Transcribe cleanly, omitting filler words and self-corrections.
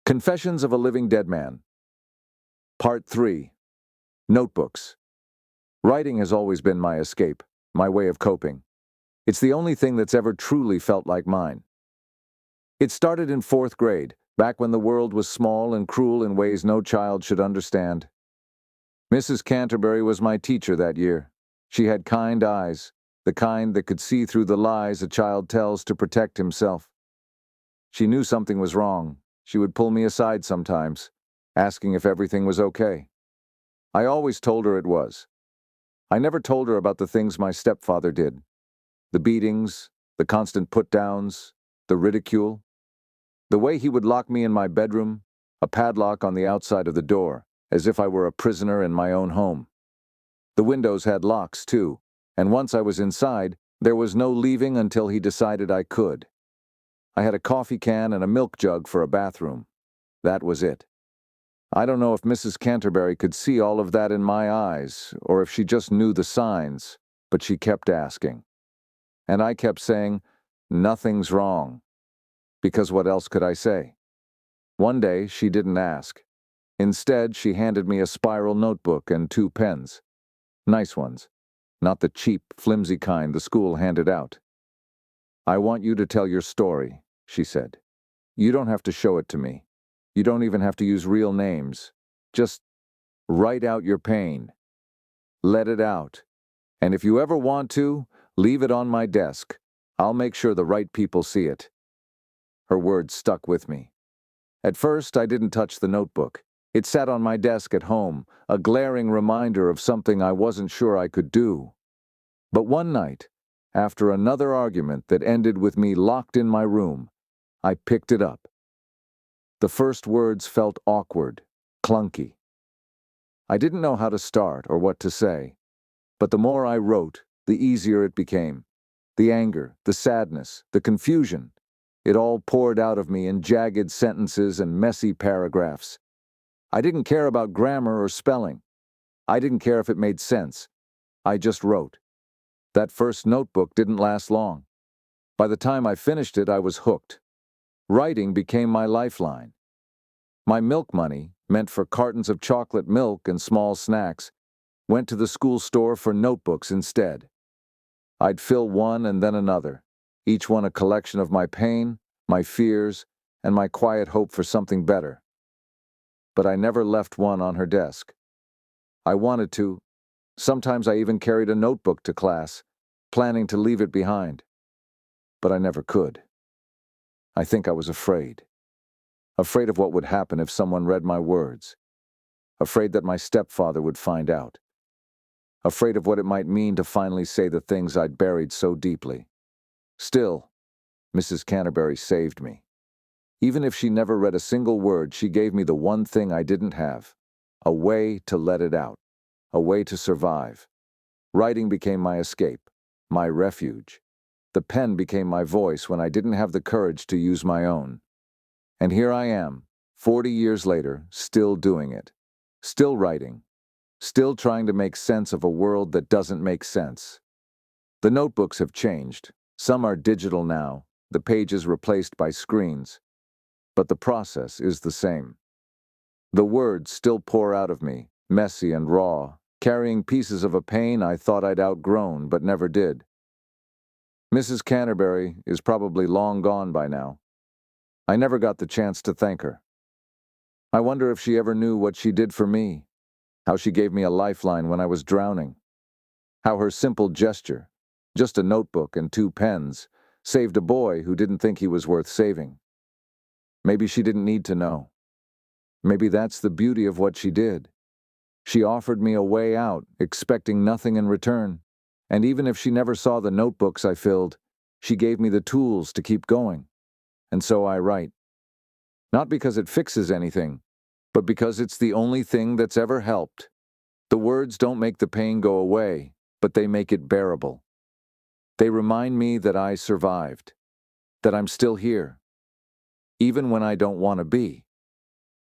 Confessions of a Living Dead Man. Part 3. Notebooks. Writing has always been my escape, my way of coping. It's the only thing that's ever truly felt like mine. It started in 4th grade, back when the world was small and cruel in ways no child should understand. Mrs. Canterbury was my teacher that year. She had kind eyes, the kind that could see through the lies a child tells to protect himself. She knew something was wrong. She would pull me aside sometimes, asking if everything was okay. I always told her it was. I never told her about the things my stepfather did. The beatings, the constant put-downs, the ridicule. The way he would lock me in my bedroom, a padlock on the outside of the door, as if I were a prisoner in my own home. The windows had locks, too, and once I was inside, there was no leaving until he decided I could. I had a coffee can and a milk jug for a bathroom. That was it. I don't know if Mrs. Canterbury could see all of that in my eyes, or if she just knew the signs, but she kept asking. And I kept saying, "Nothing's wrong." Because what else could I say? One day, she didn't ask. Instead, she handed me a spiral notebook and 2 pens. Nice ones, not the cheap, flimsy kind the school handed out. "I want you to tell your story," she said. "You don't have to show it to me. You don't even have to use real names. Just write out your pain. Let it out. And if you ever want to, leave it on my desk. I'll make sure the right people see it." Her words stuck with me. At first, I didn't touch the notebook. It sat on my desk at home, a glaring reminder of something I wasn't sure I could do. But one night, after another argument that ended with me locked in my room, I picked it up. The first words felt awkward, clunky. I didn't know how to start or what to say, but the more I wrote, the easier it became. The anger, the sadness, the confusion, it all poured out of me in jagged sentences and messy paragraphs. I didn't care about grammar or spelling. I didn't care if it made sense. I just wrote. That first notebook didn't last long. By the time I finished it, I was hooked. Writing became my lifeline. My milk money, meant for cartons of chocolate milk and small snacks, went to the school store for notebooks instead. I'd fill one and then another, each one a collection of my pain, my fears, and my quiet hope for something better. But I never left one on her desk. I wanted to. Sometimes I even carried a notebook to class, planning to leave it behind. But I never could. I think I was afraid. Afraid of what would happen if someone read my words. Afraid that my stepfather would find out. Afraid of what it might mean to finally say the things I'd buried so deeply. Still, Mrs. Canterbury saved me. Even if she never read a single word, she gave me the one thing I didn't have. A way to let it out. A way to survive. Writing became my escape, my refuge. The pen became my voice when I didn't have the courage to use my own. And here I am, 40 years later, still doing it. Still writing. Still trying to make sense of a world that doesn't make sense. The notebooks have changed. Some are digital now, the pages replaced by screens. But the process is the same. The words still pour out of me, messy and raw, carrying pieces of a pain I thought I'd outgrown but never did. Mrs. Canterbury is probably long gone by now. I never got the chance to thank her. I wonder if she ever knew what she did for me, how she gave me a lifeline when I was drowning, how her simple gesture, just a notebook and 2 pens, saved a boy who didn't think he was worth saving. Maybe she didn't need to know. Maybe that's the beauty of what she did. She offered me a way out, expecting nothing in return. And even if she never saw the notebooks I filled, she gave me the tools to keep going. And so I write. Not because it fixes anything, but because it's the only thing that's ever helped. The words don't make the pain go away, but they make it bearable. They remind me that I survived, that I'm still here, even when I don't want to be.